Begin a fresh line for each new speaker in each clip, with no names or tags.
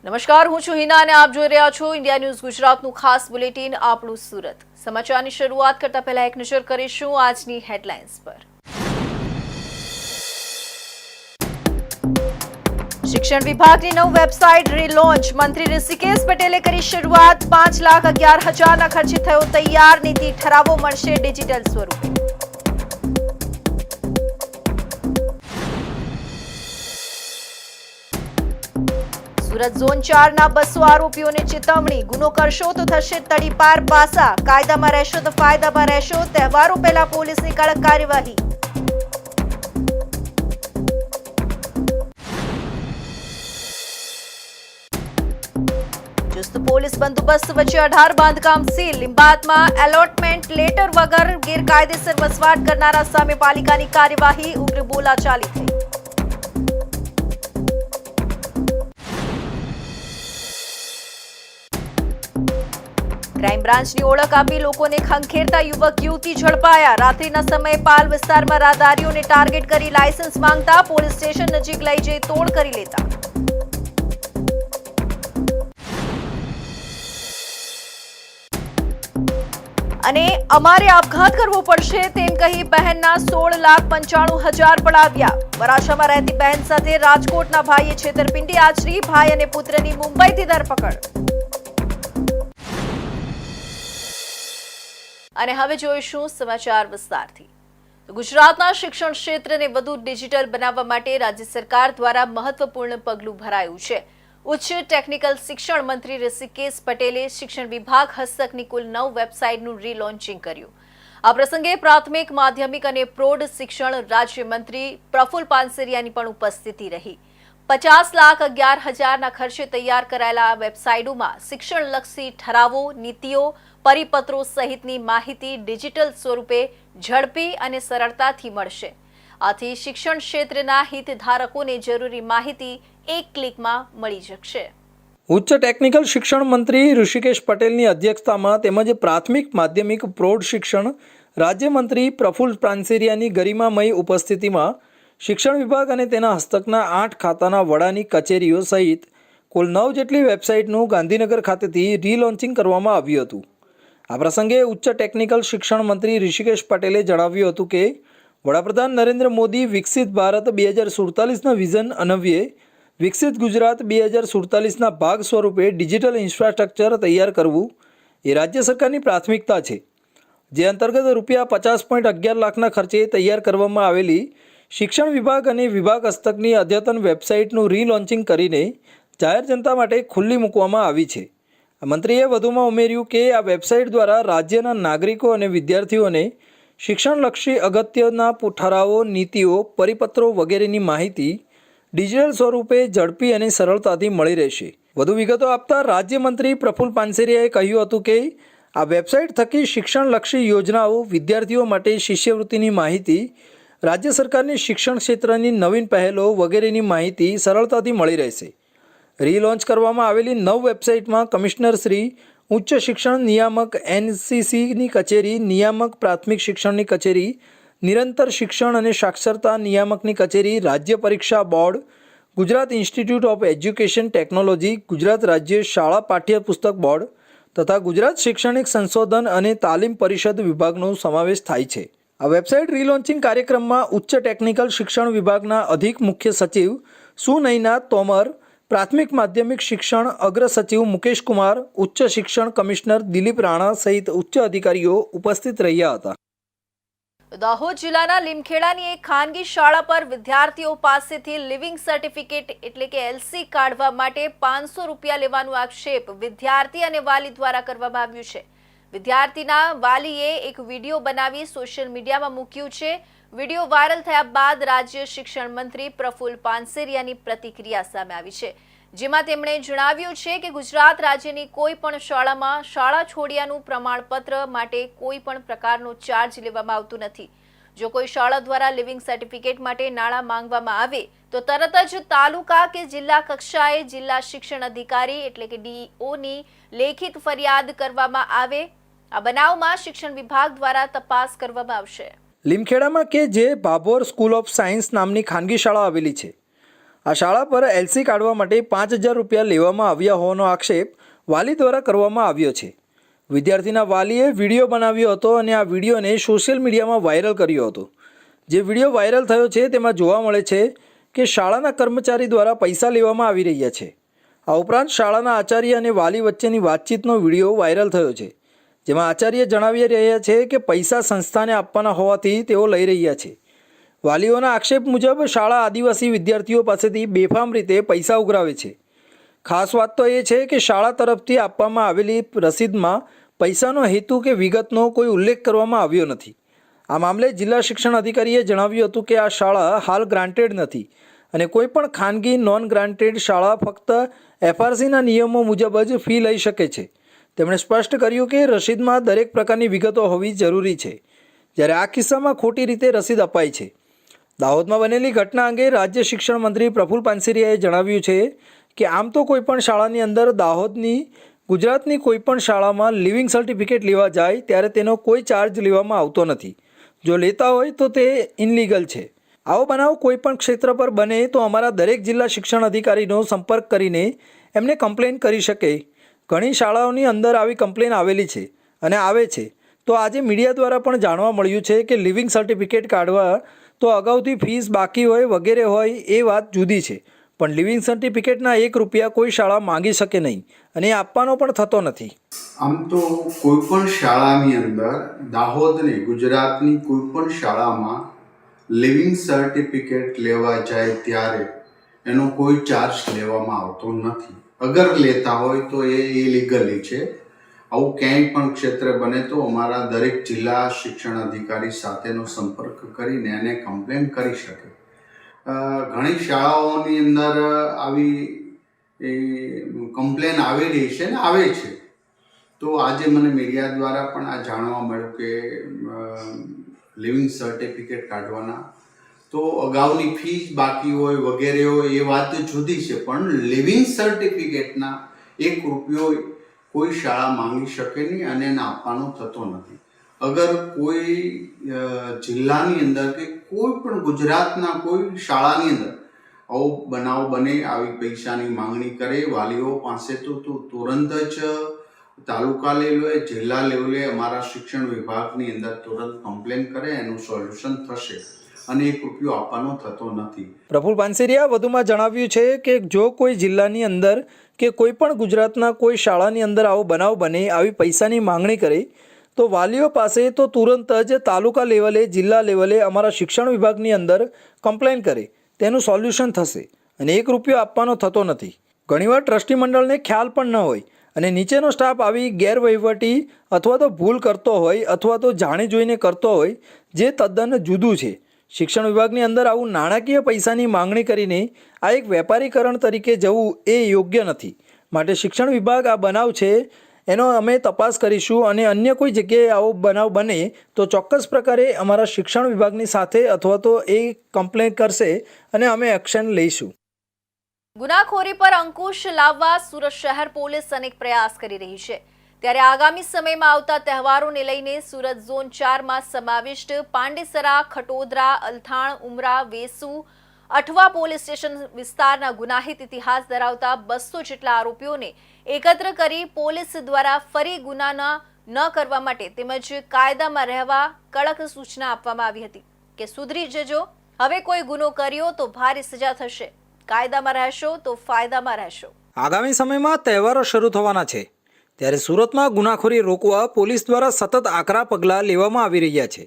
નમસ્કાર, હું છું હિના અને આપ જોઈ રહ્યા છો ઇન્ડિયા ન્યૂઝ ગુજરાતનું ખાસ બુલેટિન આપણું સુરત. સમાચારની શરૂઆત કરતા પહેલા એક નજર કરીશું આજની હેડલાઇન્સ પર. શિક્ષણ વિભાગની નવી વેબસાઇટ રીલોન્ચ. મંત્રી ઋષિકેશ પટેલે કરી શરૂઆત. 5,11,000ના ખર્ચે થયો તૈયાર. નીતિ ઠરાવો મળશે ડિજિટલ સ્વરૂપે. સુરત ઝોન 4ના 200 આરોપીઓને ચેતવણી. ગુનો કરશો તો થશે તડીપાર પાસા. કાયદામાં રહેશો તો ફાયદામાં રહેશો. તહેવારો પહેલા પોલીસની કડક કાર્યવાહી. ચુસ્ત પોલીસ બંદોબસ્ત વચ્ચે 18 બાંધકામ સીલ. લીંબાયતમાં એલોટમેન્ટ લેટર વગર ગેરકાયદેસર વસવાટ કરનારા સામે પાલિકાની કાર્યવાહી. ઉગ્ર બોલાચાલી થઈ. ક્રાઇમ બ્રાન્ચની ઓળખ આપી લોકોને ખંખેરતા યુવક યુવતી ઝડપાયા. રાત્રિના સમયે પાલ વિસ્તારમાં રાહદારીઓને ટાર્ગેટ કરી લાયસન્સ માંગતા પોલીસ સ્ટેશન નજીક લઈ જઈ તોડ કરી લેતા. અને અમારે આપઘાત કરવો પડશે તેમ કહી બહેનના 16,95,000 પડાવ્યા. વરાછામાં રહેતી બહેન સાથે રાજકોટના ભાઈએ છેતરપિંડી આચરી. ભાઈ અને પુત્રની મુંબઈથી ધરપકડ. અને હવે જોઈશું સમાચાર વિસ્તારથી. ગુજરાતના શિક્ષણ ક્ષેત્રને વધુ ડિજિટલ બનાવવા માટે રાજ્ય સરકાર દ્વારા મહત્વપૂર્ણ પગલું ભરાયું છે. ઉચ્ચ ટેકનિકલ શિક્ષણ મંત્રી ઋષિકેશ પટેલે શિક્ષણ વિભાગ હસ્તકની કુલ 9 વેબસાઇટનું રીલોન્ચિંગ કર્યું. આ પ્રસંગે પ્રાથમિક, માધ્યમિક અને પ્રૌઢ શિક્ષણ રાજ્યમંત્રી પ્રફુલ પાનસેરિયાની પણ ઉપસ્થિતિ રહી. 5,11,000ના ખર્ચે તૈયાર કરાયેલા આ વેબસાઇટોમાં શિક્ષણલક્ષી ઠરાવો, નીતિઓ, પરિપત્રો સહિતની માહિતી ડિજિટલ સ્વરૂપે ઝડપી અને સરળતાથી મળશે. આથી શિક્ષણ ક્ષેત્રના હિતધારકોને જરૂરી માહિતી એક ક્લિકમાં મળી શકશે.
ઉચ્ચ ટેકનિકલ શિક્ષણ મંત્રી ઋષિકેશ પટેલની અધ્યક્ષતામાં તેમજ પ્રાથમિક, માધ્યમિક, પ્રૌઢ શિક્ષણ રાજ્યમંત્રી પ્રફુલ પાનસેરિયાની ગરિમામય ઉપસ્થિતિમાં શિક્ષણ વિભાગ અને તેના હસ્તકના 8 ખાતાના વડાની કચેરીઓ સહિત કુલ 9 જેટલી વેબસાઇટનું ગાંધીનગર ખાતેથી રીલોન્ચિંગ કરવામાં આવ્યું હતું. આ પ્રસંગે ઉચ્ચ ટેકનિકલ શિક્ષણ મંત્રી ઋષિકેશ પટેલે જણાવ્યું હતું કે વડાપ્રધાન નરેન્દ્ર મોદી વિકસિત ભારત 2047ના વિઝન અન્વયે વિકસિત ગુજરાત 2047ના ભાગ સ્વરૂપે ડિજિટલ ઇન્ફ્રાસ્ટ્રક્ચર તૈયાર કરવું એ રાજ્ય સરકારની પ્રાથમિકતા છે. જે અંતર્ગત ₹50.11 લાખના ખર્ચે તૈયાર કરવામાં આવેલી શિક્ષણ વિભાગ અને વિભાગ હસ્તકની અદ્યતન વેબસાઇટનું રીલોન્ચિંગ કરીને જાહેર જનતા માટે ખુલ્લી મૂકવામાં આવી છે. મંત્રીએ વધુમાં ઉમેર્યું કે આ વેબસાઇટ દ્વારા રાજ્યના નાગરિકો અને વિદ્યાર્થીઓને શિક્ષણલક્ષી અગત્યના ઠરાવો, નીતિઓ, પરિપત્રો વગેરેની માહિતી ડિજિટલ સ્વરૂપે ઝડપી અને સરળતાથી મળી રહેશે. વધુ વિગતો આપતા રાજ્યમંત્રી પ્રફુલ પાનસેરિયાએ કહ્યું હતું કે આ વેબસાઇટ થકી શિક્ષણલક્ષી યોજનાઓ, વિદ્યાર્થીઓ માટે શિષ્યવૃત્તિની માહિતી, રાજ્ય સરકારની શિક્ષણ ક્ષેત્રની નવીન પહેલો વગેરેની માહિતી સરળતાથી મળી રહેશે. રીલોન્ચ કરવામાં આવેલી 9 વેબસાઇટમાં કમિશનર શ્રી, ઉચ્ચ શિક્ષણ નિયામક NCCની કચેરી, નિયામક પ્રાથમિક શિક્ષણની કચેરી, નિરંતર શિક્ષણ અને સાક્ષરતા નિયામકની કચેરી, રાજ્ય પરીક્ષા board, Gujarat institute of education technology, Gujarat રાજ્ય શાળા પાઠ્યપુસ્તક બોર્ડ તથા ગુજરાત શૈક્ષણિક સંશોધન અને તાલીમ પરિષદ વિભાગનો સમાવેશ થાય છે. આ વેબસાઇટ રીલોન્ચિંગ કાર્યક્રમમાં ઉચ્ચ ટેકનિકલ શિક્ષણ વિભાગના અધિક મુખ્ય સચિવ સુનયના તોમર, પ્રાથમિક માધ્યમિક શિક્ષણ અગ્ર સચિવ મુકેશ કુમાર, ઉચ્ચ શિક્ષણ કમિશનર દિલીપ રાણા સહિત ઉચ્ચ અધિકારીઓ ઉપસ્થિત રહ્યા હતા.
દાહોદ જિલ્લાના લીમખેડાની એક ખાનગી શાળા પર વિદ્યાર્થીઓ પાસેથી લિવિંગ સર્ટિફિકેટ એટલે કે LC કાઢવા માટે ₹500 લેવાનો આક્ષેપ વિદ્યાર્થી અને વાલી દ્વારા કરવામાં આવ્યું છે. વિદ્યાર્થીના વાલીએ એક વિડીયો બનાવી સોશિયલ મીડિયામાં મૂક્યું છે. વિડીયો વાયરલ થયા બાદ રાજ્ય શિક્ષણ મંત્રી પ્રફુલ પાનસેરિયાની પ્રતિક્રિયા સામે આવી છે, જેમાં તેમણે જણાવ્યું છે કે ગુજરાત રાજ્યની કોઈ પણ શાળામાં શાળા છોડ્યાનું પ્રમાણપત્ર માટે કોઈ પણ પ્રકારનો ચાર્જ લેવામાં આવતો નથી. જો કોઈ શાળા દ્વારા લિવિંગ સર્ટિફિકેટ માટે નાણાં માંગવામાં આવે તો તરત જ તાલુકા કે જિલ્લા કક્ષાએ જિલ્લા શિક્ષણ અધિકારી એટલે કે DOની લેખિત ફરિયાદ કરવામાં આવે. આ બનાવમાં શિક્ષણ વિભાગ દ્વારા તપાસ કરવામાં આવશે.
લીમખેડામાં કે જે ભાભોર સ્કૂલ ઓફ સાયન્સ નામની ખાનગી શાળા આવેલી છે. આ શાળા પર એલસી કાઢવા માટે 5,000 રૂપિયા લેવામાં આવ્યા હોવાનો આક્ષેપ વાલી દ્વારા કરવામાં આવ્યો છે. વિદ્યાર્થીના વાલીએ વિડીયો બનાવ્યો હતો અને આ વિડીયોને સોશિયલ મીડિયામાં વાયરલ કર્યો હતો. જે વિડીયો વાયરલ થયો છે તેમાં જોવા મળે છે કે શાળાના કર્મચારી દ્વારા પૈસા લેવામાં આવી રહ્યા છે. આ ઉપરાંત શાળાના આચાર્ય અને વાલી વચ્ચેની વાતચીતનો વિડીયો વાયરલ થયો છે, જેમાં આચાર્ય જણાવી રહ્યા છે કે પૈસા સંસ્થાને આપવાના હોવાથી તેઓ લઈ રહ્યા છે. વાલીઓના આક્ષેપ મુજબ શાળા આદિવાસી વિદ્યાર્થીઓ પાસેથી બેફામ રીતે પૈસા ઉઘરાવે છે. ખાસ વાત તો એ છે કે શાળા તરફથી આપવામાં આવેલી રસીદમાં પૈસાનો હેતુ કે વિગતનો કોઈ ઉલ્લેખ કરવામાં આવ્યો નથી. આ મામલે જિલ્લા શિક્ષણ અધિકારીએ જણાવ્યું હતું કે આ શાળા હાલ ગ્રાન્ટેડ નથી અને કોઈ પણ ખાનગી નોન ગ્રાન્ટેડ શાળા ફક્ત એફઆરસીના નિયમો મુજબ જ ફી લઈ શકે છે. તેમણે સ્પષ્ટ કર્યું કે રસીદમાં દરેક પ્રકારની વિગતો હોવી જરૂરી છે, જ્યારે આ કિસ્સામાં ખોટી રીતે રસીદ અપાઈ છે. દાહોદમાં બનેલી ઘટના અંગે રાજ્ય શિક્ષણ મંત્રી પ્રફુલ પાનસેરિયાએ જણાવ્યું છે કે આમ તો કોઈપણ શાળાની અંદર દાહોદની ગુજરાતની કોઈપણ શાળામાં લિવિંગ સર્ટિફિકેટ લેવા જાય ત્યારે તેનો કોઈ ચાર્જ લેવામાં આવતો નથી. જો લેતા હોય તો તે ઇનલીગલ છે. આવો બનાવ કોઈ પણ ક્ષેત્ર પર બને તો અમારા દરેક જિલ્લા શિક્ષણ અધિકારીનો સંપર્ક કરીને એમને કમ્પ્લેન કરી શકે. ઘણી શાળાઓની અંદર આવી કમ્પ્લેન આવેલી છે અને આવે છે. તો આજે મીડિયા દ્વારા પણ જાણવા મળ્યું છે કે લિવિંગ સર્ટિફિકેટ કાઢવા તો અગાઉથી ફીસ બાકી હોય વગેરે હોય એ વાત જુદી છે, પણ લિવિંગ સર્ટિફિકેટના 1 રૂપિયા કોઈ શાળા માંગી શકે નહીં અને એ આપવાનો પણ થતો નથી.
આમ તો કોઈ પણ શાળાની અંદર દાહોદની ગુજરાતની કોઈ પણ શાળામાં લિવિંગ સર્ટિફિકેટ લેવા જાય ત્યારે એનો કોઈ ચાર્જ લેવામાં આવતો નથી. અગર લેતા હોય તો એ ઇલીગલી છે. આવું ક્યાંય પણ ક્ષેત્રે બને તો અમારા દરેક જિલ્લા શિક્ષણ અધિકારી સાથેનો સંપર્ક કરીને એને કમ્પ્લેન કરી શકે. ઘણી શાળાઓની અંદર આવી કમ્પ્લેન આવી રહી છે ને આવે છે. તો આજે મને મીડિયા દ્વારા પણ આ જાણવા મળ્યું કે લિવિંગ સર્ટિફિકેટ કાઢવાના તો અગાઉની ફીસ બાકી હોય વગેરે હોય એ વાત જુદી છે, પણ લિવિંગ સર્ટિફિકેટના 1 રૂપિયો કોઈ શાળા માંગી શકે નહીં અને એને આપવાનો થતો નથી. અગર કોઈ જિલ્લાની અંદર કે કોઈ પણ ગુજરાતના કોઈ શાળાની અંદર આવો બનાવ બને, આવી પૈસાની માંગણી કરે વાલીઓ પાસે તો તુરંત જ તાલુકા લેવલે જિલ્લા લેવલે અમારા શિક્ષણ વિભાગની અંદર તુરંત કમ્પ્લેન કરે, એનું સોલ્યુશન થશે અને 1 રૂપિયો આપવાનો થતો નથી.
પ્રફુલ પાનસેરિયા વધુમાં જણાવ્યું છે કે જો કોઈ જિલ્લાની અંદર કે કોઈ પણ ગુજરાતના કોઈ શાળાની અંદર આવો બનાવ બને, આવી પૈસાની માંગણી કરે તો વાલીઓ પાસે તો તુરંત જ તાલુકા લેવલે જિલ્લા લેવલે અમારા શિક્ષણ વિભાગની અંદર કમ્પ્લેન કરે, તેનું સોલ્યુશન થશે અને 1 રૂપિયો આપવાનો થતો નથી. ઘણીવાર ટ્રસ્ટી મંડળને ખ્યાલ પણ ન હોય અને નીચેનો સ્ટાફ આવી ગેરવહીવટી અથવા તો ભૂલ કરતો હોય અથવા તો જાણી જોઈને કરતો હોય, જે તદ્દન જુદું છે. શિક્ષણ વિભાગની અંદર આવું નાણાકીય પૈસાની માંગણી કરીને આ એક વેપારીકરણ તરીકે જવું એ યોગ્ય નથી. માટે શિક્ષણ વિભાગ આ બનાવ છે એનો અમે તપાસ કરીશું અને અન્ય કોઈ જગ્યાએ આવો બનાવ બને તો ચોક્કસ પ્રકારે અમારા શિક્ષણ વિભાગની સાથે અથવા તો એ કમ્પ્લેન કરશે અને અમે એક્શન લઈશું.
ગુનાખોરી પર અંકુશ લાવવા સુરત શહેર પોલીસ અનેક પ્રયાસ કરી રહી છે. ત્યારે આગામી સમયમાં આવતા તહેવારોને લઈને સુરત ઝોન 4માં સમાવિષ્ટ પાંડેસરા, ખટોદરા, અલથાણ, ઉમરા, વેસુ, અઠવા પોલીસ સ્ટેશન વિસ્તારના ગુનાહિત ઇતિહાસ ધરાવતા 200 જેટલા આરોપીઓને એકત્ર કરી પોલીસ દ્વારા ફરી ગુના ન કરવા માટે તેમજ કાયદામાં રહેવા કડક સૂચના આપવામાં આવી હતી કે સુધરી જજો, હવે કોઈ ગુનો કર્યો તો ભારે સજા થશે, કાયદામાં રહેશો તો ફાયદામાં રહેશો.
આગામી સમયમાં તહેવારો શરૂ થવાના છે ત્યારે સુરતમાં ગુનાખોરી રોકવા પોલીસ દ્વારા સતત આકરા પગલાં લેવામાં આવી રહ્યા છે.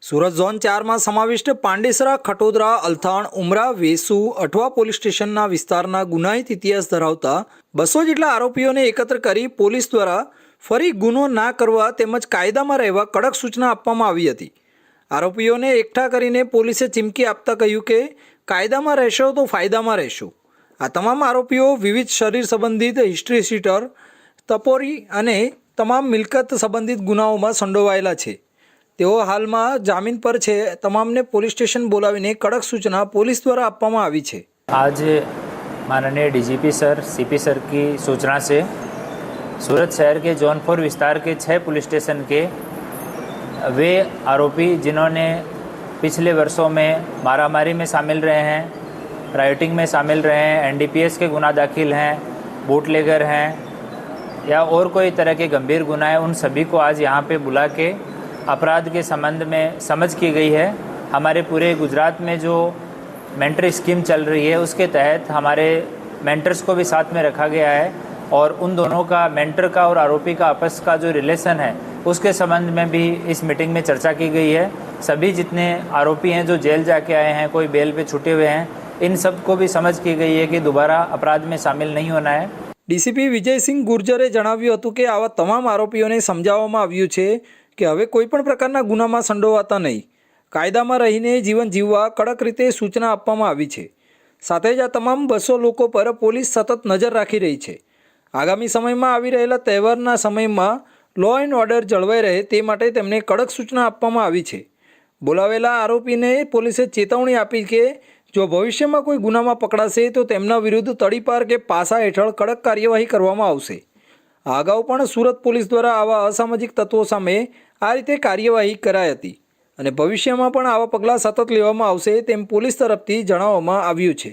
સુરત ઝોન 4માં સમાવિષ્ટ પાંડેસરા, ખટોદરા, અલથાણ, ઉમરા, વેસુ, અઠવા પોલીસ સ્ટેશનના વિસ્તારના ગુનાહિત ઇતિહાસ ધરાવતા 200 જેટલા આરોપીઓને એકત્ર કરી પોલીસ દ્વારા ફરી ગુનો ના કરવા તેમજ કાયદામાં રહેવા કડક સૂચના આપવામાં આવી હતી. આરોપીઓને એકઠા કરીને પોલીસે ચીમકી આપતા કહ્યું કે કાયદામાં રહેશો તો ફાયદામાં રહેશો. આ તમામ આરોપીઓ વિવિધ શરીર સંબંધિત હિસ્ટ્રી શીટર, તપોરી અને તમામ મિલકત સંબંધિત ગુનાઓમાં સંડોવાયેલા છે. તેઓ હાલમાં જામીન પર છે. તમામને પોલીસ સ્ટેશન બોલાવીને કડક સૂચના પોલીસ દ્વારા આપવામાં આવી છે.
आज माननीय डीजीपी सर, सीपी सर की सूचना से सूरत शहर के जोन 4 विस्तार के 6 पुलिस स्टेशन के वे आरोपी जिन्होंने पिछले वर्षों में मारामारी में शामिल रहे हैं, राइटिंग में शामिल रहे हैं, एनडीपीएस के गुना दाखिल हैं, बूटलेगर हैं या और कोई तरह के गंभीर गुना है, उन सभी को आज यहाँ पे बुला के अपराध के संबंध में समझ की गई है। हमारे पूरे गुजरात में जो मेंटर स्कीम चल रही है उसके तहत हमारे मेंटर्स को भी साथ में रखा गया है और उन दोनों का, मेंटर का और आरोपी का आपस का जो रिलेशन है उसके संबंध में भी इस मीटिंग में चर्चा की गई है। सभी जितने आरोपी हैं जो जेल जाके आए हैं, कोई बेल पे छूटे हुए हैं, इन सब को भी समझ की गई है कि दोबारा अपराध में शामिल नहीं होना है।
ડીસીપી વિજયસિંહ ગુર્જરે જણાવ્યું હતું કે આવા તમામ આરોપીઓને સમજાવવામાં આવ્યું છે કે હવે કોઈપણ પ્રકારના ગુનામાં સંડોવાતા નહીં, કાયદામાં રહીને જીવન જીવવા કડક રીતે સૂચના આપવામાં આવી છે। સાથે જ આ તમામ 200 લોકો પર પોલીસ સતત નજર રાખી રહી છે। આગામી સમયમાં આવી રહેલા તહેવારના સમયમાં લૉ એન્ડ ઓર્ડર જળવાઈ રહે તે માટે તેમને કડક સૂચના આપવામાં આવી છે। બોલાવેલા આરોપીને પોલીસે ચેતવણી આપી કે જો ભવિષ્યમાં કોઈ ગુનામાં પકડાશે તો તેમના વિરુદ્ધ તડીપાર કે પાસા હેઠળ કડક કાર્યવાહી કરવામાં આવશે। આ અગાઉ પણ સુરત પોલીસ દ્વારા આવા અસામાજિક તત્વો સામે આ રીતે કાર્યવાહી કરાઈ હતી અને ભવિષ્યમાં પણ આવા પગલાં સતત લેવામાં આવશે તેમ પોલીસ તરફથી જણાવવામાં આવ્યું છે।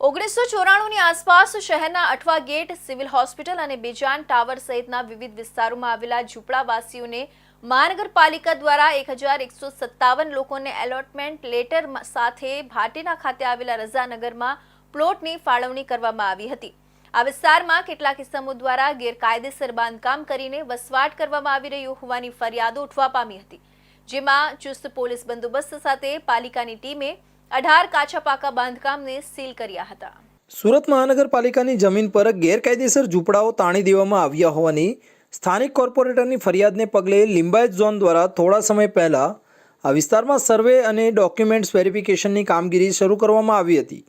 1994ની આસપાસ શહેરના અઠવા ગેટ, સિવિલ હોસ્પિટલ અને બેજાન ટાવર સહિતના વિવિધ વિસ્તારોમાં આવેલા ઝૂંપડાવાસીઓને મહાનગરપાલિકા દ્વારા 1157 લોકોને એલોટમેન્ટ લેટર સાથે ભાટીના ખાતે આવેલા રઝાનગરમાં પ્લોટની ફાળવણી કરવામાં આવી હતી। આ વિસ્તારમાં કેટલાક ઇસમો દ્વારા ગેરકાયદેસર બાંધકામ કરીને વસવાટ કરવામાં આવી રહ્યું હોવાની ફરિયાદો ઉઠવા પામી હતી, જેમાં ચુસ્ત પોલીસ બંદોબસ્ત સાથે પાલિકાની ટીમે 18 કાચા પાકા બાંધકામને સીલ કર્યા હતા।
સુરત મહાનગરપાલિકાની જમીન પર ગેરકાયદેસર ઝૂંપડાઓ તાણી દેવામાં આવ્યા હોવાની સ્થાનિક કોર્પોરેટરની ફરિયાદને પગલે લિંબાયત ઝોન દ્વારા થોડા સમય પહેલાં આ વિસ્તારમાં સર્વે અને ડોક્યુમેન્ટ્સ વેરિફિકેશનની કામગીરી શરૂ કરવામાં આવી હતી,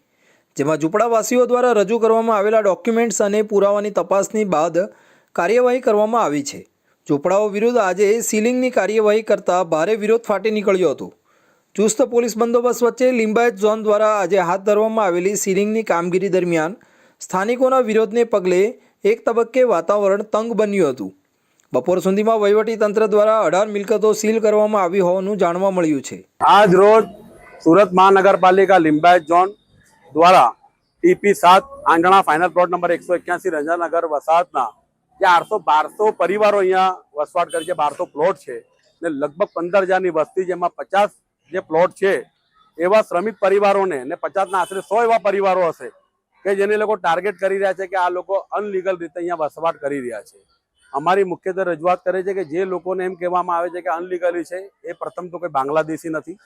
જેમાં ઝૂંપડાવાસીઓ દ્વારા રજૂ કરવામાં આવેલા ડોક્યુમેન્ટ્સ અને પુરાવાની તપાસની બાદ કાર્યવાહી કરવામાં આવી છે। ઝૂંપડાઓ વિરુદ્ધ આજે સીલિંગની કાર્યવાહી કરતા ભારે વિરોધ ફાટી નીકળ્યો હતો। ચુસ્ત પોલીસ બંદોબસ્ત વચ્ચે લિંબાયત ઝોન દ્વારા આજે હાથ ધરવામાં આવેલી સીલિંગની કામગીરી દરમિયાન સ્થાનિકોના વિરોધને પગલે એક તબક્કે વાતાવરણ તંગ બન્યું હતું। બપોર સુધીમાં વહીવટીતંત્ર દ્વારા 18 મિલકતો સીલ કરવામાં આવી હોવાનું જાણવા મળ્યું છે।
આજ રોજ સુરત મહાનગરપાલિકા લિંબાયત ઝોન દ્વારા TP7 આંગણા ફાઇનલ પ્લોટ નંબર 181 રંજાનગર વસાહતના જે 800-1200 પરિવારો અહીંયા વસવાટ કરે છે, 1200 પ્લોટ છે ને લગભગ 15,000ની વસ્તી, જેમાં 50 જે પ્લોટ છે એવા શ્રમિક પરિવારોને ને 50ના આશરે 100 એવા પરિવારો હશે કે જેને લોકો ટાર્ગેટ કરી રહ્યા છે કે આ લોકો અનલીગલ રીતે અહીંયા વસવાટ કરી રહ્યા છે। અમારી મુખ્યત્વે રજૂઆત કરે છે કે જે લોકોને એમ કહેવામાં આવે છે કે અનલીગલી છે એ પ્રથમ તો કોઈ બાંગ્લાદેશી નથી,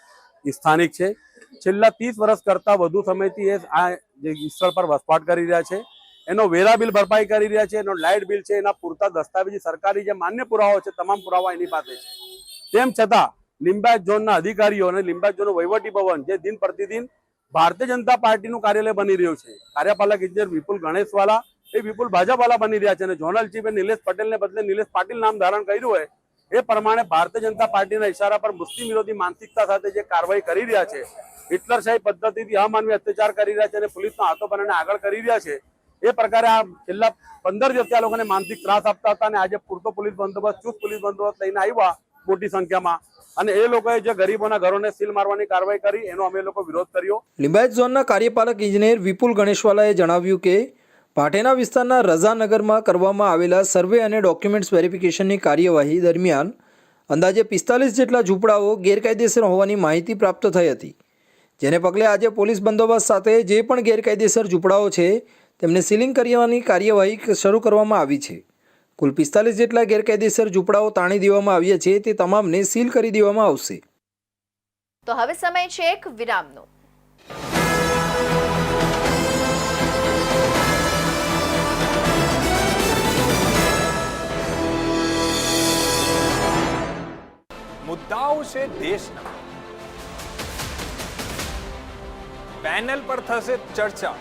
સ્થાનિક છે। છેલ્લા 30 વર્ષ કરતાં વધુ સમયથી એ આ જે સ્થળ પર વસવાટ કરી રહ્યા છે, એનો વેરા બિલ ભરપાઈ કરી રહ્યા છે, એનો લાઇટ બિલ છે, એના પૂરતા દસ્તાવેજી સરકારી જે માન્ય પુરાવાઓ છે તમામ પુરાવા એની પાસે છે। તેમ છતાં લિંબાયત ઝોનના અધિકારીઓ અને લિંબાયત ઝોનનું વહીવટી ભવન જે દિન પ્રતિદિન ભારતીય જનતા પાર્ટીનું કાર્યાલય બની રહ્યું છે, કાર્યપાલક ઇજનેર વિપુલ ગણેશવાલા એ વિપુલ ભાજપવાલા બની રહ્યા છે અને ઝોનલ ચીફ નિલેશ પટેલને બદલે નિલેશ પાટીલ નામ ધારણ કર્યું હોય એ પ્રમાણે ભારતીય જનતા પાર્ટીના ઇશારા પર મુસ્લિમ વિરોધી માનસિકતા સાથે જે કાર્યવાહી કરી રહ્યા છે, હિટલરશાહી પદ્ધતિથી અમાનવી અત્યાચાર કરી રહ્યા છે અને પોલીસનો હાથો બનાવીને આગળ કરી રહ્યા છે, એ પ્રકારે આ છેલ્લા 15 દિવસથી આ લોકોને માનસિક ત્રાસ આપતા હતા અને આજે પૂરતો પોલીસ બંદોબસ્ત, ચુસ્ત પોલીસ બંદોબસ્ત લઈને આવ્યા મોટી સંખ્યામાં અને એ લોકોએ જે ગરીબોના ઘરોને સીલ મારવાની કાર્યવાહી કરી એનો અમે લોકો વિરોધ કર્યો।
લિંબાયત ઝોનના કાર્યપાલક ઇજનેર વિપુલ ગણેશવાલાએ જણાવ્યું કે ભાટેના વિસ્તારના રઝાનગરમાં કરવામાં આવેલા સર્વે અને ડોક્યુમેન્ટ્સ વેરિફિકેશનની કાર્યવાહી દરમિયાન અંદાજે 45 જેટલા ઝૂંપડાઓ ગેરકાયદેસર હોવાની માહિતી પ્રાપ્ત થઈ હતી, જેને પગલે આજે પોલીસ બંદોબસ્ત સાથે જે પણ ગેરકાયદેસર ઝૂંપડાઓ છે તેમને સીલિંગ કરવાની કાર્યવાહી શરૂ કરવામાં આવી છે। કુલ 45 જેટલા ગેરકાયદેસર ઝૂંપડાઓ તાણી દેવામાં આવ્યા છે, તે તમામને સીલ કરી દેવામાં આવશે।
તો હવે સમય છે એક વિરામનો।
મુદ્દાઓ છે દેશના, પેનલ પર થશે ચર્ચા,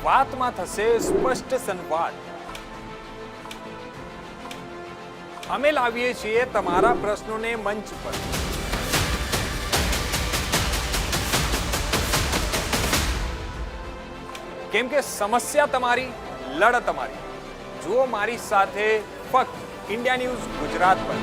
વાતમાં થશે સ્પષ્ટ સંવાદ। અમે લાવીએ છીએ તમારા પ્રશ્નોને મંચ પર। કેમ કે સમસ્યા તમારી, લડત તમારી। જુઓ મારી સાથે ફક્ત इंडिया न्यूज गुजरात पर।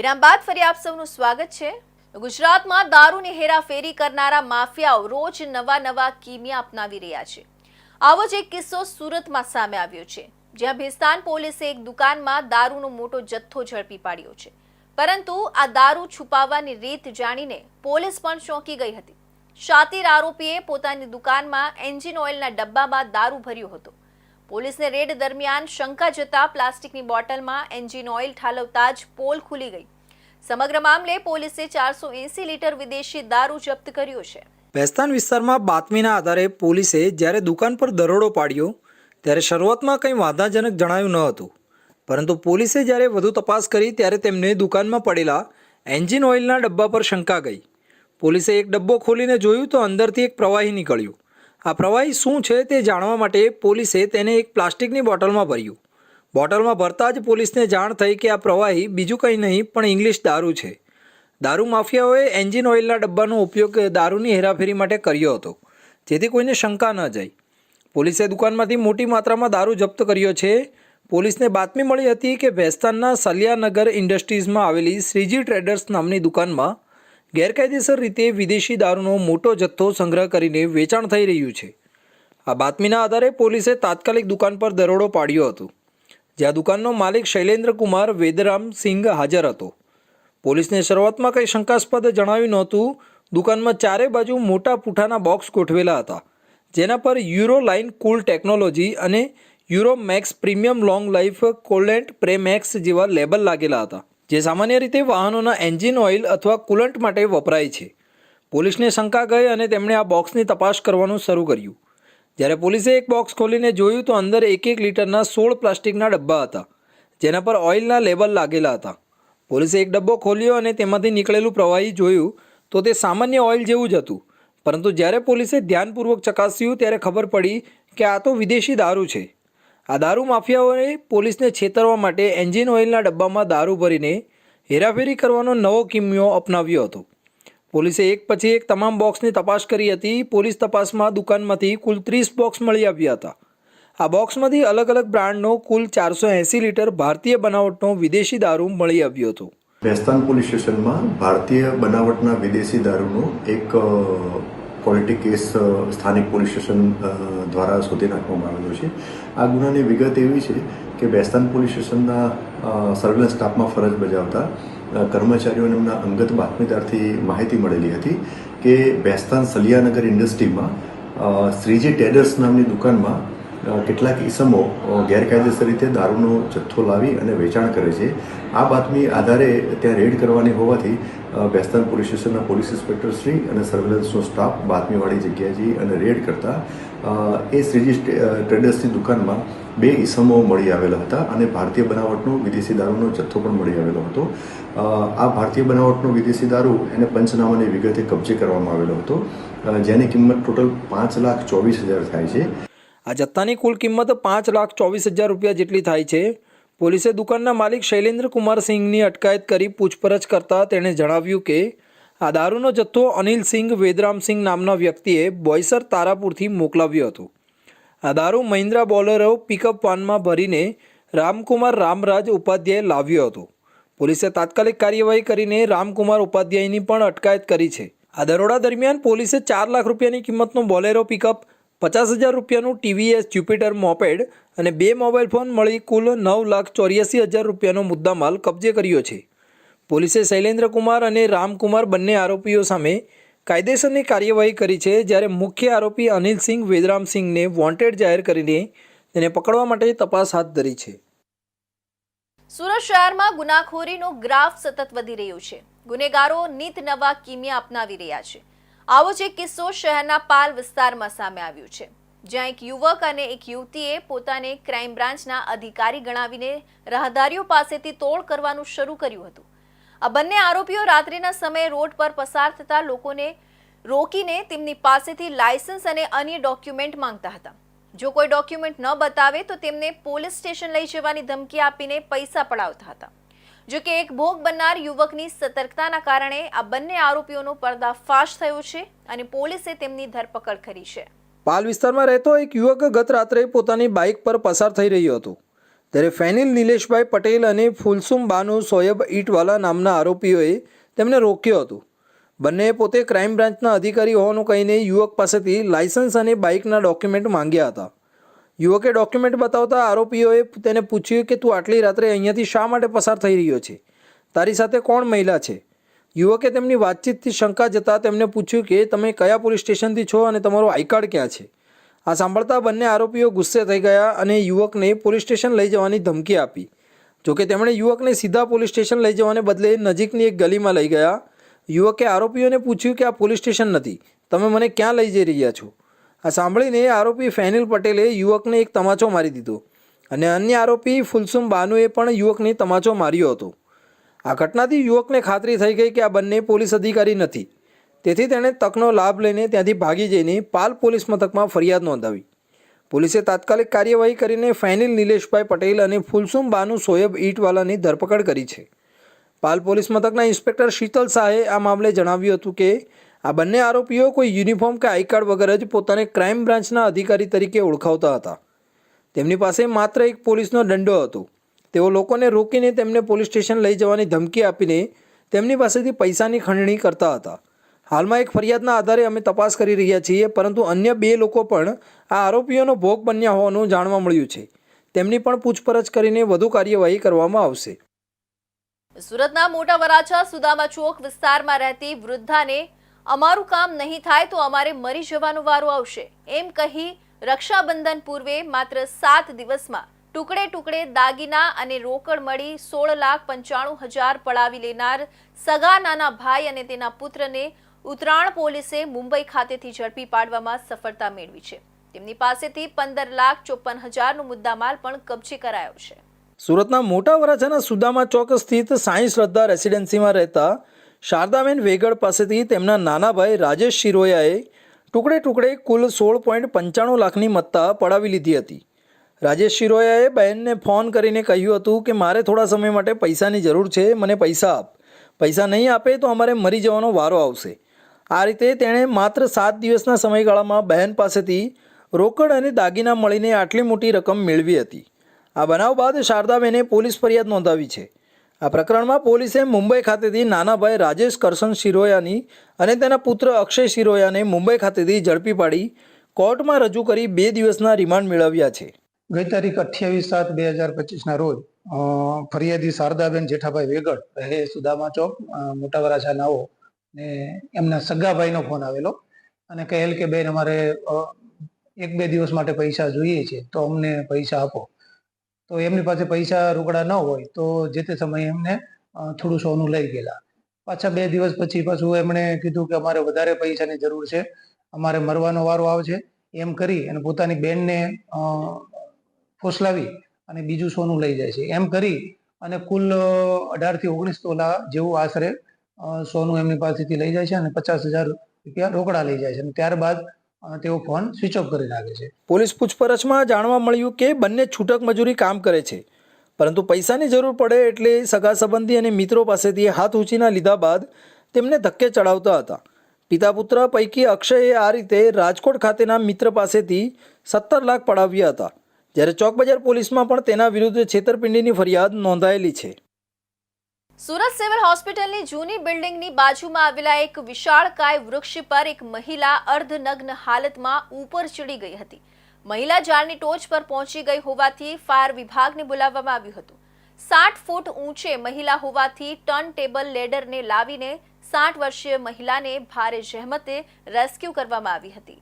વિરામ બાદ ફરી આપ સૌનું સ્વાગત છે। ગુજરાતમાં દારૂની હેરાફેરી કરનારા માફિયાઓ રોજ નવા કિમિયા અપનાવી રહ્યા છે। આવો જ એક કિસ્સો સુરતમાં સામે આવ્યો છે, જ્યાં ભેસ્તાન પોલીસે એક દુકાનમાં દારૂનો મોટો જથ્થો ઝડપી પાડ્યો છે, પરંતુ આ દારૂ છુપાવવાની રીત જાણીને પોલીસ પણ ચોંકી ગઈ હતી। શાતીર આરોપીએ પોતાની દુકાનમાં એન્જિન ઓઇલના ડબ્બામાં દારૂ ભર્યો હતો। પોલીસને રેડ દરમિયાન શંકા જતા પ્લાસ્ટિકની બોટલમાં એન્જિન ઓઇલ ઠાલવતા જ પોલ ખુલી ગઈ। સમગ્ર મામલે પોલીસે 480 લીટર વિદેશી દારૂ જપ્ત કર્યો છે।
ભેસ્તાન વિસ્તારમાં બાતમીના આધારે પોલીસે જ્યારે દુકાન પર દરોડો પાડ્યો ત્યારે શરૂઆતમાં કંઈ વાંધાજનક જણાયું ન હતું, પરંતુ પોલીસે જ્યારે વધુ તપાસ કરી ત્યારે તેમને દુકાનમાં પડેલા એન્જિન ઓઇલના ડબ્બા પર શંકા ગઈ। પોલીસે એક ડબ્બો ખોલીને જોયું તો અંદરથી એક પ્રવાહી નીકળ્યું। આ પ્રવાહી શું છે તે જાણવા માટે પોલીસે તેને એક પ્લાસ્ટિકની બોટલમાં ભર્યું। બોટલમાં ભરતા જ પોલીસને જાણ થઈ કે આ પ્રવાહી બીજું કંઈ નહીં પણ ઇંગ્લિશ દારૂ છે। દારૂ માફિયાઓએ એન્જિન ઓઇલના ડબ્બાનો ઉપયોગ દારૂની હેરાફેરી માટે કર્યો હતો, જેથી કોઈને શંકા ન જાય। પોલીસે દુકાનમાંથી મોટી માત્રામાં દારૂ જપ્ત કર્યો છે। પોલીસને બાતમી મળી હતી કે ભેસ્તાનના સલિયાનગર ઇન્ડસ્ટ્રીઝમાં આવેલી શ્રીજી ટ્રેડર્સ નામની દુકાનમાં ગેરકાયદેસર રીતે વિદેશી દારૂનો મોટો જથ્થો સંગ્રહ કરીને વેચાણ થઈ રહ્યું છે। આ બાતમીના આધારે પોલીસે તાત્કાલિક દુકાન પર દરોડો પાડ્યો હતો, જ્યાં દુકાનનો માલિક શૈલેન્દ્ર કુમાર વેદરામ સિંઘ હાજર હતો। પોલીસને શરૂઆતમાં કંઈ શંકાસ્પદ જણાવ્યું નહોતું। દુકાનમાં ચારે બાજુ મોટા પૂઠાના બોક્સ ગોઠવેલા હતા, જેના પર યુરો લાઇન કુલ ટેકનોલોજી અને euro max premium long life coolant premax જેવા લેબલ લાગેલા હતા, જે સામાન્ય રીતે વાહનોના એન્જિન ઓઇલ અથવા કુલન્ટ માટે વપરાય છે। પોલીસને શંકા ગઈ અને તેમણે આ બોક્સની તપાસ કરવાનું શરૂ કર્યું। જ્યારે પોલીસે એક બોક્સ ખોલીને જોયું તો અંદર 1 લીટરના 16 પ્લાસ્ટિકના ડબ્બા હતા, જેના પર ઓઇલના લેબલ લાગેલા હતા। પોલીસે એક ડબ્બો ખોલ્યો અને તેમાંથી નીકળેલું પ્રવાહી જોયું તો તે સામાન્ય ઓઇલ જેવું જ હતું, પરંતુ જ્યારે પોલીસે ધ્યાનપૂર્વક ચકાસ્યું ત્યારે ખબર પડી કે આ તો વિદેશી દારૂ છે। આ દારૂ માફિયાઓએ પોલીસને છેતરવા માટે એન્જિન ઓઇલના ડબ્બામાં દારૂ ભરીને હેરાફેરી કરવાનો નવો કિમિયો અપનાવ્યો હતો। પોલીસે એક પછી એક તમામ બોક્સની તપાસ કરી હતી। પોલીસ તપાસમાં દુકાનમાંથી કુલ 30 બોક્સ મળી આવ્યા હતા। આ બોક્સમાંથી અલગ અલગ બ્રાન્ડનો કુલ 480 લીટર ભારતીય બનાવટનો વિદેશી દારૂ મળી આવ્યો હતો।
ભેસ્તાન પોલીસ સ્ટેશનમાં ભારતીય બનાવટના વિદેશી દારૂનો એક ક્વોલિટી કેસ સ્થાનિક પોલીસ સ્ટેશન દ્વારા શોધી નાખવામાં આવેલો છે। આ ગુનાની વિગત એવી છે કે ભેસ્તાન પોલીસ સ્ટેશનના સર્વેલન્સ સ્ટાફમાં ફરજ બજાવતા કર્મચારીઓને એમના અંગત બાતમીદારથી માહિતી મળેલી હતી કે ભેસ્તાન સલિયાનગર ઇન્ડસ્ટ્રીમાં શ્રીજી ટ્રેડર્સ નામની દુકાનમાં કેટલાક ઈસમો ગેરકાયદેસર રીતે દારૂનો જથ્થો લાવી અને વેચાણ કરે છે। આ બાતમી આધારે ત્યાં રેડ કરવાની હોવાથી ભેસ્તાન પોલીસ સ્ટેશનના પોલીસ ઇન્સ્પેક્ટર શ્રી અને સર્વેલન્સનો સ્ટાફ બાતમીવાળી જગ્યાએ જઈ અને રેડ કરતા એ શ્રીજી ટ્રેડર્સની દુકાનમાં 2 ઈસમો મળી આવેલા હતા અને ભારતીય બનાવટનો વિદેશી દારૂનો જથ્થો પણ મળી આવેલો હતો। આ ભારતીય બનાવટનો વિદેશી દારૂ એને પંચનામાની વિગતે કબજે કરવામાં આવેલો હતો, જેની કિંમત ટોટલ 5,24,000 થાય છે।
આ જથ્થાની કુલ કિંમત 5,24,000 રૂપિયા જેટલી થાય છે। પોલીસે દુકાનના માલિક શૈલેન્દ્ર કુમાર સિંઘની અટકાયત કરી પૂછપરછ કરતા તેણે જણાવ્યું કે આ દારૂનો જથ્થો અનિલ સિંઘ વેદરામસિંહ નામના વ્યક્તિએ બોઈસર તારાપુરથી મોકલાવ્યો હતો। આ દારૂ મહિન્દ્રા બોલેરો પિકઅપ વાનમાં ભરીને રામકુમાર રામરાજ ઉપાધ્યાય લાવ્યો હતો। પોલીસે તાત્કાલિક કાર્યવાહી કરીને રામકુમાર ઉપાધ્યાયની પણ અટકાયત કરી છે। આ દરોડા દરમિયાન પોલીસે 4 લાખ રૂપિયાની કિંમતનો બોલેરો પિકઅપ, 50,000 રૂપિયાનું TVS જ્યુપિટર મોપેડ અને 2 મોબાઈલ ફોન મળી કુલ 9,84,000 રૂપિયાનો મુદ્દામાલ કબજે કર્યો છે। પોલીસે શૈલેન્દ્ર કુમાર અને રામકુમાર બંને આરોપીઓ સામે કાયદેસરની કાર્યવાહી કરી છે, જ્યારે મુખ્ય આરોપી અનિલ સિંઘ વેદરામસિંહને વોન્ટેડ જાહેર કરીને તેને પકડવા માટે તપાસ હાથ ધરી છે।
સુરત શહેરમાં ગુનાખોરીનો ગ્રાફ સતત વધી રહ્યો છે। ગુનેગારો નિત નવા કિમિયા અપનાવી રહ્યા છે। આવો જ એક કિસ્સો શહેરના પાલ વિસ્તારમાં સામે આવ્યો છે, જ્યાં એક યુવક અને એક યુવતીએ પોતાને ક્રાઇમ બ્રાન્ચના અધિકારી ગણાવીને રાહદારીઓ પાસેથી તોડ કરવાનું શરૂ કર્યું હતું। આ બંને આરોપીઓ રાત્રિના સમયે રોડ પર પસાર થતા લોકોને રોકીને તેમની પાસેથી લાયસન્સ અને અન્ય ડોક્યુમેન્ટ માંગતા હતા। જો કોઈ ડોક્યુમેન્ટ ન બતાવે તો તેમને પોલીસ સ્ટેશન લઈ જવાની ધમકી આપીને પૈસા પડાવતા હતા। જો કે એક ભોગ બનનાર યુવકની સતર્કતાના કારણે આ બંને આરોપીઓનો પર્દાફાશ થયો છે અને પોલીસે તેમની ધરપકડ કરી છે।
પાલ વિસ્તારમાં રહેતો એક યુવક ગત રાત્રે પોતાની બાઇક પર પસાર થઈ રહ્યો હતો, ત્યારે ફેનિલ નિલેશભાઈ પટેલ અને ફુલસુમ બાનુ સોયબ ઈટવાલા નામના આરોપીઓએ તેમને રોક્યો હતો. બંનેએ પોતે ક્રાઇમ બ્રાન્ચના અધિકારી હોવાનું કહીને યુવક પાસેથી લાયસન્સ અને બાઇકના ડોક્યુમેન્ટ માંગ્યા હતા. યુવકે ડોક્યુમેન્ટ બતાવતા આરોપીઓએ તેને પૂછ્યું કે તું આટલી રાત્રે અહીંયાથી શા માટે પસાર થઈ રહ્યો છે, તારી સાથે કોણ મહિલા છે. યુવકે તેમની વાતચીતથી શંકા જતાં તેમને પૂછ્યું કે તમે કયા પોલીસ સ્ટેશનથી છો અને તમારો આઈ કાર્ડ ક્યાં છે. આ સાંભળતા બંને આરોપીઓ ગુસ્સે થઈ ગયા અને યુવકને પોલીસ સ્ટેશન લઈ જવાની ધમકી આપી. જોકે તેમણે યુવકને સીધા પોલીસ સ્ટેશન લઈ જવાને બદલે નજીકની એક ગલીમાં લઈ ગયા. યુવકે આરોપીઓને પૂછ્યું કે આ પોલીસ સ્ટેશન નથી, તમે મને ક્યાં લઈ જઈ રહ્યા છો. આ સાંભળીને આરોપી ફેનિલ પટેલે યુવકને એક તમાચો મારી દીધો અને અન્ય આરોપી ફુલસુમ બાનુએ પણ યુવકને તમાચો માર્યો હતો. આ ઘટનાથી યુવકને ખાતરી થઈ ગઈ કે આ બંને પોલીસ અધિકારી નથી. તેથી તેણે તકનો લાભ લઈને ત્યાંથી ભાગી જઈને પાલ પોલીસ મથકમાં ફરિયાદ નોંધાવી. પોલીસે તાત્કાલિક કાર્યવાહી કરીને ફેનિલ નિલેશભાઈ પટેલ અને ફુલસુમ બાનુ સોયબ ઈટવાલાની ધરપકડ કરી છે. પાલ પોલીસ મથકના ઇન્સ્પેક્ટર શીતલ શાહે આ મામલે જણાવ્યું હતું કે આ બંને આરોપીઓ કોઈ યુનિફોર્મ કે આઈ કાર્ડ વગર જ પોતાને ક્રાઇમ બ્રાન્ચના અધિકારી તરીકે ઓળખાવતા હતા. તેમની પાસે માત્ર એક પોલીસનો દંડો હતો. તેઓ લોકોને રોકીને તેમને પોલીસ સ્ટેશન લઈ જવાની ધમકી આપીને તેમની પાસેથી પૈસાની ખંડણી કરતા હતા. હાલમાં એક ફરિયાદના આધારે અમે તપાસ કરી રહ્યા છીએ, પરંતુ અન્ય 2 લોકો પણ આ આરોપીઓનો ભોગ બન્યા હોવાનું જાણવા મળ્યું છે. તેમની પણ પૂછપરછ કરીને વધુ કાર્યવાહી કરવામાં આવશે.
સુરતના મોટા વરાછા સુદામા ચોક વિસ્તારમાં રહેતી વૃદ્ધાને અમારું કામ નહીં થાય તો અમારે મરી જવાનો વારો આવશે એમ કહી રક્ષાબંધન પૂર્વે માત્ર 7 દિવસમાં ટુકડે ટુકડે દાગીના અને રોકડ મળી 16,95,000 પડાવી લેનાર સગા નાના ભાઈ અને તેના પુત્રને ઉત્તરાણ પોલીસે મુંબઈ ખાતેથી ઝડપી પાડવામાં સફળતા મેળવી છે. તેમની પાસેથી 15,54,000નો મુદ્દામાલ પણ કબજે કરાયો છે.
સુરતના મોટા વરાછાના સુદામા ચોક સ્થિત સાંઈ શ્રદ્ધા રેસિડેન્સીમાં રહેતા શારદાબેન વેગડ પાસેથી તેમના નાના ભાઈ રાજેશ શિરોયાએ ટુકડે ટુકડે કુલ 16.95 લાખની મત્તા પડાવી લીધી હતી. રાજેશ શિરોયાએ બહેનને ફોન કરીને કહ્યું હતું કે મારે થોડા સમય માટે પૈસાની જરૂર છે, મને પૈસા આપ. પૈસા નહીં આપે તો અમારે મરી જવાનો વારો આવશે. આ રીતે તેણે માત્ર 7 દિવસના સમયગાળામાં બહેન પાસેથી રોકડ અને દાગીના મળીને આટલી મોટી રકમ મેળવી હતી. આ બનાવ બાદ શારદાબેને પોલીસ ફરિયાદ નોંધાવી છે. આ પ્રકરણમાં પોલીસે મુંબઈ ખાતેથી નાના ભાઈ રાજેશ કરશન શિરોયાની અને તેના પુત્ર અક્ષય શિરોયાને મુંબઈ ખાતેથી ઝડપી પાડી કોર્ટમાં રજૂ કરી 2 દિવસના રિમાન્ડ મેળવ્યા છે.
ગઈ તારીખ 28/7/2025ના રોજ ફરિયાદી શારદાબેન જેઠાભાઈ વેગડ રહે સુદામા ચોક મોટા વરાછા નાઓ ને એમના સગા ભાઈનો ફોન આવેલો અને કહેલ કે બેન અમારે 1-2 દિવસ માટે પૈસા જોઈએ છે તો અમને પૈસા આપો. તો એમની પાસે પૈસા રોકડા ન હોય તો જે તે સમયે એમને થોડું સોનું લઈ ગયેલા. પાછા 2 દિવસ પછી પાછું એમણે કીધું કે અમારે વધારે પૈસાની જરૂર છે, અમારે મરવાનો વારો આવશે એમ કરી અને પોતાની બેનને ફોસલાવી અને બીજું સોનું લઈ જાય છે. એમ કરી અને કુલ 18 થી 19 તોલા જેવું આશરે સોનું એમની પાસેથી લઈ જાય છે અને 50,000 રૂપિયા રોકડા લઈ જાય છે અને ત્યારબાદ તેઓ ફોન સ્વિચ ઓફ કરી નાખે છે.
પોલીસ પૂછપરછમાં જાણવા મળ્યું કે બંને છૂટક મજૂરી કામ કરે છે, પરંતુ પૈસાની જરૂર પડે એટલે સગા સંબંધી અને મિત્રો પાસેથી હાથ ઊંચીના લીધા બાદ તેમને ધક્કે ચડાવતા હતા. પિતા પુત્ર પૈકી અક્ષયે આ રીતે રાજકોટ ખાતેના મિત્ર પાસેથી 17 લાખ પડાવ્યા હતા, જ્યારે ચોક બજાર પોલીસમાં પણ તેના વિરુદ્ધ છેતરપિંડીની ફરિયાદ નોંધાયેલી છે.
સુરત સિવિલ હોસ્પિટલની જૂની બિલ્ડિંગની બાજુમાં આવેલા એક વિશાળકાય વૃક્ષ પર એક મહિલા અર્ધનગ્ન હાલતમાં ઉપર ચડી ગઈ હતી. મહિલા ઝાડની ટોચ પર પહોંચી ગઈ હોવાથી ફાયર વિભાગને બોલાવવામાં આવ્યું હતું. 60 ફૂટ ઊંચે મહિલા હોવાથી ટર્ન ટેબલ લેડરને લાવીને 60 વર્ષીય મહિલાને ભારે જહેમતે રેસ્ક્યુ કરવામાં આવી હતી.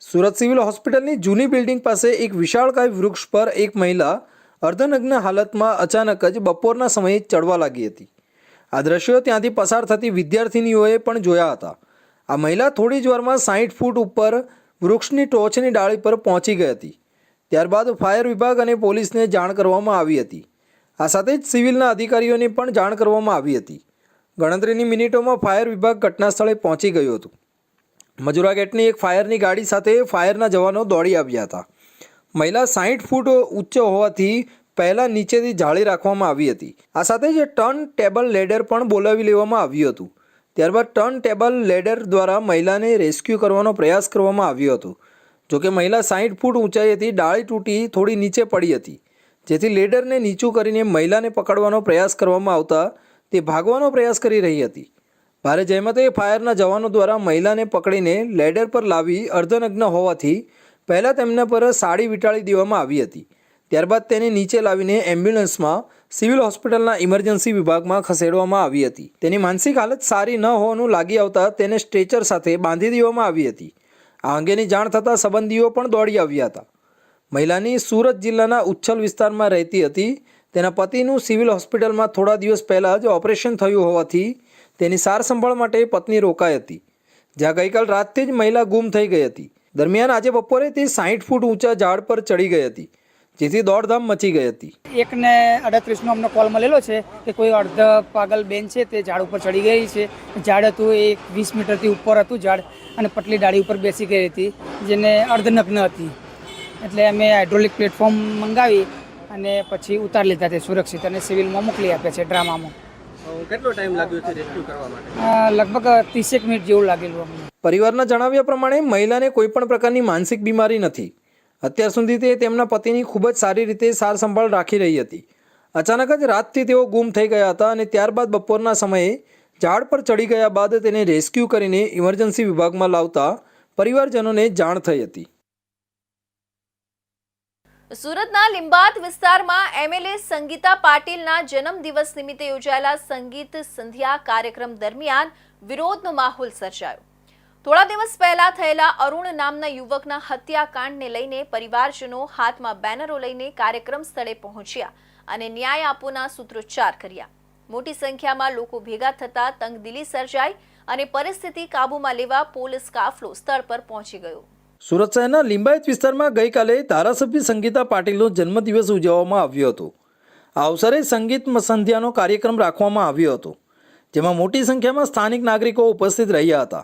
સુરત સિવિલ હોસ્પિટલની જૂની બિલ્ડિંગ પાસે એક વિશાળકાય વૃક્ષ પર એક મહિલા અર્ધનગ્ન હાલતમાં અચાનક જ બપોરના સમયે ચડવા લાગી હતી. આ દ્રશ્યો ત્યાંથી પસાર થતી વિદ્યાર્થીનીઓએ પણ જોયા હતા. આ મહિલા થોડી જ વારમાં 60 ફૂટ ઉપર વૃક્ષની ટોચની ડાળી પર પહોંચી ગઈ હતી. ત્યારબાદ ફાયર વિભાગ અને પોલીસને જાણ કરવામાં આવી હતી. આ સાથે જ સિવિલના અધિકારીઓને પણ જાણ કરવામાં આવી હતી. ગણતરીની મિનિટોમાં ફાયર વિભાગ ઘટના સ્થળે પહોંચી ગયું હતું. મજુરા ગેટની એક ફાયરની ગાડી સાથે ફાયરના જવાનો દોડી આવ્યા હતા. મહિલા 60 ફૂટ ઉચ્ચ હોવાથી પહેલાં નીચેથી જાળી રાખવામાં આવી હતી. આ સાથે જ ટર્ન ટેબલ લેડર પણ બોલાવી લેવામાં આવ્યું હતું. ત્યારબાદ ટર્ન ટેબલ લેડર દ્વારા મહિલાને રેસ્ક્યુ કરવાનો પ્રયાસ કરવામાં આવ્યો હતો. જોકે મહિલા 60 ફૂટ ઊંચાઈથી ડાળી તૂટી થોડી નીચે પડી હતી, જેથી લેડરને નીચું કરીને મહિલાને પકડવાનો પ્રયાસ કરવામાં આવતા તે ભાગવાનો પ્રયાસ કરી રહી હતી. ભારે જહેમતે ફાયરના જવાનો દ્વારા મહિલાને પકડીને લેડર પર લાવી અર્ધનગ્ન હોવાથી પહેલાં તેમના પર સાડી વીંટાળી દેવામાં આવી હતી. ત્યારબાદ તેને નીચે લાવીને એમ્બ્યુલન્સમાં સિવિલ હોસ્પિટલના ઇમરજન્સી વિભાગમાં ખસેડવામાં આવી હતી. તેની માનસિક હાલત સારી ન હોવાનું લાગી આવતા તેને સ્ટ્રેચર સાથે બાંધી દેવામાં આવી હતી. આ અંગેની જાણ થતાં સંબંધીઓ પણ દોડી આવ્યા હતા. મહિલાની સુરત જિલ્લાના ઉચ્છલ વિસ્તારમાં રહેતી હતી. તેના પતિનું સિવિલ હોસ્પિટલમાં થોડા દિવસ પહેલાં જ ઓપરેશન થયું હોવાથી તેની સાર સંભાળ માટે પત્ની રોકાઈ હતી, જ્યાં ગઈકાલ રાતથી જ મહિલા ગુમ થઈ ગઈ હતી. દરમિયાન આજે બપોરે તે 60 ફૂટ ઊંચા ઝાડ પર ચડી ગઈ હતી, જેથી દોડધામ મચી ગઈ હતી.
1:38 અમને કોલ મળેલો છે કે કોઈ અર્ધ પાગલ બેન છે તે ઝાડ ઉપર ચડી ગઈ છે. ઝાડ હતું એ 20 મીટરથી ઉપર હતું ઝાડ અને પટલી ડાળી ઉપર બેસી ગઈ હતી, જેને અર્ધનગ્ન હતી. એટલે અમે હાઇડ્રોલિક પ્લેટફોર્મ મંગાવી અને પછી ઉતારી લીધા તે સુરક્ષિત અને સિવિલમાં મોકલી આપ્યા છે ડ્રામામાં.
કેટલો ટાઈમ લાગ્યો છે રેસ્ક્યુ કરવા માટે?
લગભગ 30 મિનિટ જેવું લાગેલું અમને.
પરિવારના જણાવ્યા પ્રમાણે મહિલાને કોઈપણ પ્રકારની માનસિક બીમારી નથી. અત્યાર સુધી તે તેમના પતિની ખૂબ જ સારી રીતે સાર સંભાળ રાખી રહી હતી. અચાનક જ રાતથી તેઓ ગુમ થઈ ગયા હતા અને ત્યારબાદ બપોરના સમયે ઝાડ પર ચડી ગયા બાદ તેને રેસ્ક્યુ કરીને ઇમરજન્સી વિભાગમાં લાવતા પરિવારજનોને જાણ થઈ હતી.
સુરતના લીંબાદ વિસ્તારમાં એમએલએ સંગીતા પાટીલના જન્મદિવસ નિમિત્તે યોજાયેલા સંગીત સંધ્યા કાર્યક્રમ દરમિયાન વિરોધનો માહોલ સર્જાયો. થોડા દિવસ પહેલા થયેલા અરુણ નામના યુવકના હત્યાકાંડને લઈને પરિવારજનો હાથમાં બેનરો લઈને કાર્યક્રમ સ્થળે પહોંચ્યા અને ન્યાય આપોના સૂત્રોચ્ચાર કર્યા. મોટી સંખ્યામાં લોકો ભેગા થતા તંગદિલી સર્જાઈ અને પરિસ્થિતિ કાબૂમાં લેવા પોલીસ કાફલો સ્થળ પર પહોંચી ગયો.
સુરત શહેરના લિંબાયત વિસ્તારમાં ગઈકાલે ધારાસભ્ય સંગીતા પાટીલનો જન્મદિવસ ઉજવવામાં આવ્યો હતો. આ અવસરે સંગીત સંધ્યાનો કાર્યક્રમ રાખવામાં આવ્યો હતો, જેમાં મોટી સંખ્યામાં સ્થાનિક નાગરિકો ઉપસ્થિત રહ્યા હતા.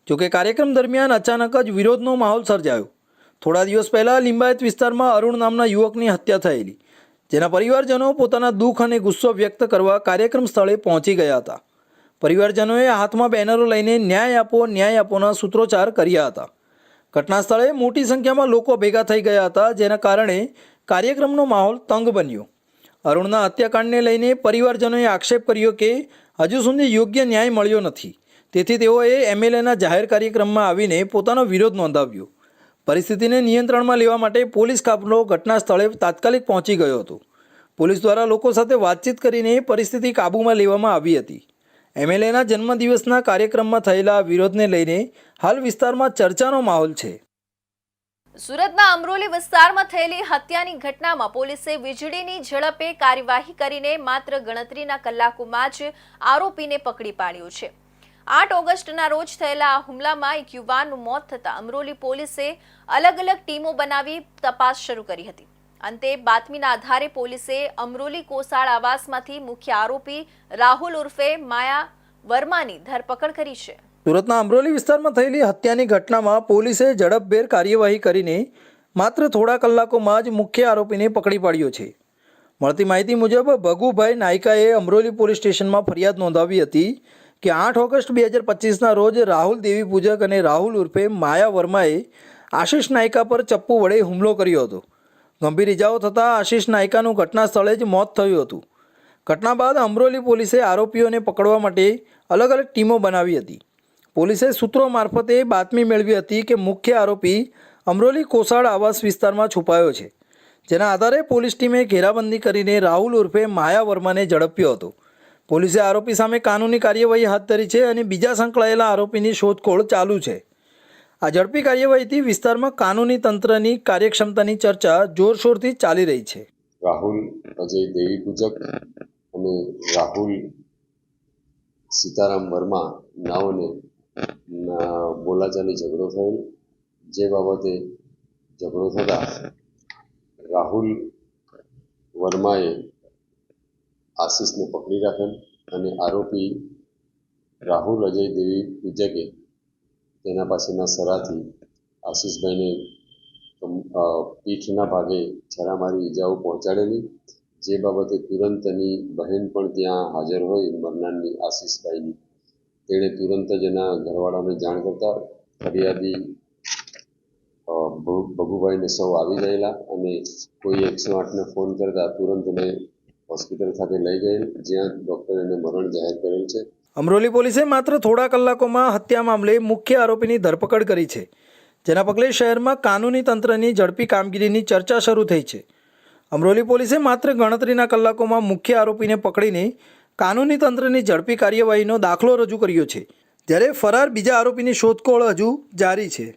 જોકે કાર્યક્રમ દરમિયાન અચાનક જ વિરોધનો માહોલ સર્જાયો. થોડા દિવસ પહેલાં લિંબાયત વિસ્તારમાં અરુણ નામના યુવકની હત્યા થયેલી, જેના પરિવારજનો પોતાના દુઃખ અને ગુસ્સો વ્યક્ત કરવા કાર્યક્રમ સ્થળે પહોંચી ગયા હતા. પરિવારજનોએ હાથમાં બેનરો લઈને ન્યાય આપોના સૂત્રોચ્ચાર કર્યા હતા. ઘટના સ્થળે મોટી સંખ્યામાં લોકો ભેગા થઈ ગયા હતા, જેના કારણે કાર્યક્રમનો માહોલ તંગ બન્યો. અરુણના હત્યાકાંડને લઈને પરિવારજનોએ આક્ષેપ કર્યો કે હજુ સુધી યોગ્ય ન્યાય મળ્યો નથી. તેથી તેઓએ એમએલએના જાહેર કાર્યક્રમમાં આવીને પોતાનો વિરોધ નોંધાવ્યો. પરિસ્થિતિને નિયંત્રણમાં લેવા માટે પોલીસ કાફલો ઘટના સ્થળે તાત્કાલિક પહોંચી ગયો હતો. પોલીસ દ્વારા લોકો સાથે વાતચીત કરીને પરિસ્થિતિ કાબૂમાં લેવામાં આવી હતી. એમએલએના જન્મદિવસના કાર્યક્રમમાં થયેલા વિરોધને લઈને હાલ વિસ્તારમાં ચર્ચાનો માહોલ છે.
સુરતના અમરોલી વિસ્તારમાં થયેલી હત્યાની ઘટનામાં પોલીસે વીજળીની ઝડપે કાર્યવાહી કરીને માત્ર ગણતરીના કલાકોમાં જ આરોપીને પકડી પાડ્યો છે. 8 ઓગસ્ટના રોજ થયેલા આ હુમલામાં એક યુવાનનું મોત થતાં અમરોલી પોલીસે અલગ અલગ ટીમો બનાવી તપાસ શરૂ કરી હતી. અંતે બાતમીના આધારે પોલીસે અમરોલી કોસાળ આવાસમાંથી મુખ્ય આરોપી રાહુલ ઉર્ફે માયા વર્માની ધરપકડ કરી છે.
સુરતના અમરોલી વિસ્તારમાં થયેલી હત્યાની ઘટનામાં પોલીસે ઝડપભેર કાર્યવાહી કરીને માત્ર થોડા કલાકોમાં જ મુખ્ય આરોપીને પકડી પાડ્યો છે. મળતી માહિતી મુજબ ભગુભાઈ નાયકાએ અમરોલી પોલીસ સ્ટેશનમાં ફરિયાદ નોંધાવી હતી કે 8 ઓગસ્ટ 2025ના રોજ રાહુલ દેવી પૂજક અને રાહુલ ઉર્ફે માયા વર્માએ આશિષ નાયકા પર ચપ્પુ વડે હુમલો કર્યો હતો. ગંભીર ઇજાઓ થતાં આશિષ નાયકાનું ઘટના સ્થળે જ મોત થયું હતું. ઘટના બાદ અમરોલી પોલીસે આરોપીઓને પકડવા માટે અલગ અલગ ટીમો બનાવી હતી. પોલીસે સૂત્રો મારફતે બાતમી મેળવી હતી કે મુખ્ય આરોપી અમરોલી કોસાળ આવાસ વિસ્તારમાં છુપાયો છે, જેના આધારે પોલીસ ટીમે ઘેરાબંધી કરીને રાહુલ ઉર્ફે માયા વર્માને ઝડપ્યો હતો. પોલીસે આરોપી સામે કાનૂની કાર્યવાહી હાથ ધરી છે અને બીજા સંકળાયેલા આરોપીની શોધખોળ ચાલુ છે. આ ઝડપી કાર્યવાહીથી વિસ્તારમાં કાનૂની તંત્રની કાર્યક્ષમતાની ચર્ચા જોરશોરથી ચાલી રહી છે.
રાહુલ અજય દેવી પૂજક અને રાહુલ સીતારામ વર્મા નાઓને બોલાચાલી ઝઘડો થયેલ, જે બાબતે ઝઘડો થતાં રાહુલ વર્માએ આશિષને પકડી રાખેલ અને આરોપી રાહુલ અજય દેવી પૂજકે તેના પાસેના સરાથી આશિષભાઈને પીઠના ભાગે છરા મારી ઈજાઓ પહોંચાડેલી, જે બાબતે તુરંત એની બહેન પણ ત્યાં હાજર હોય મરનારની આશિષભાઈની, તેણે તુરંત જ એના ઘરવાળાને જાણ કરતા ફરિયાદી ભગુભાઈ જોવાઈને સૌ આવી ગયેલા અને કોઈ 108ને ફોન કરતા તુરંત એને હોસ્પિટલ ખાતે લઈ ગયેલ, જ્યાં ડૉક્ટરે એને મરણ જાહેર કરેલ છે.
અમરોલી પોલીસે માત્ર થોડા કલાકોમાં હત્યા મામલે મુખ્ય આરોપીની ધરપકડ કરી છે, જેના પગલે શહેરમાં કાનૂની તંત્રની ઝડપી કામગીરીની ચર્ચા શરૂ થઈ છે. અમરોલી પોલીસે માત્ર ગણતરીના કલાકોમાં મુખ્ય આરોપીને પકડીને કાનૂની તંત્રની ઝડપી કાર્યવાહીનો દાખલો રજૂ કર્યો છે, જ્યારે ફરાર બીજા આરોપીની શોધખોળ હજુ જારી છે.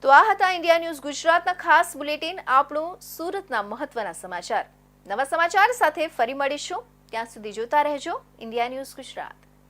તો આ હતા ઇન્ડિયા ન્યૂઝ ગુજરાતના ખાસ બુલેટિન, આપણું સુરતના મહત્વના સમાચાર. નવા સમાચાર સાથે ફરી મળીશું. ત્યાં સુધી જોતા રહેજો ઇન્ડિયા ન્યૂઝ ગુજરાત.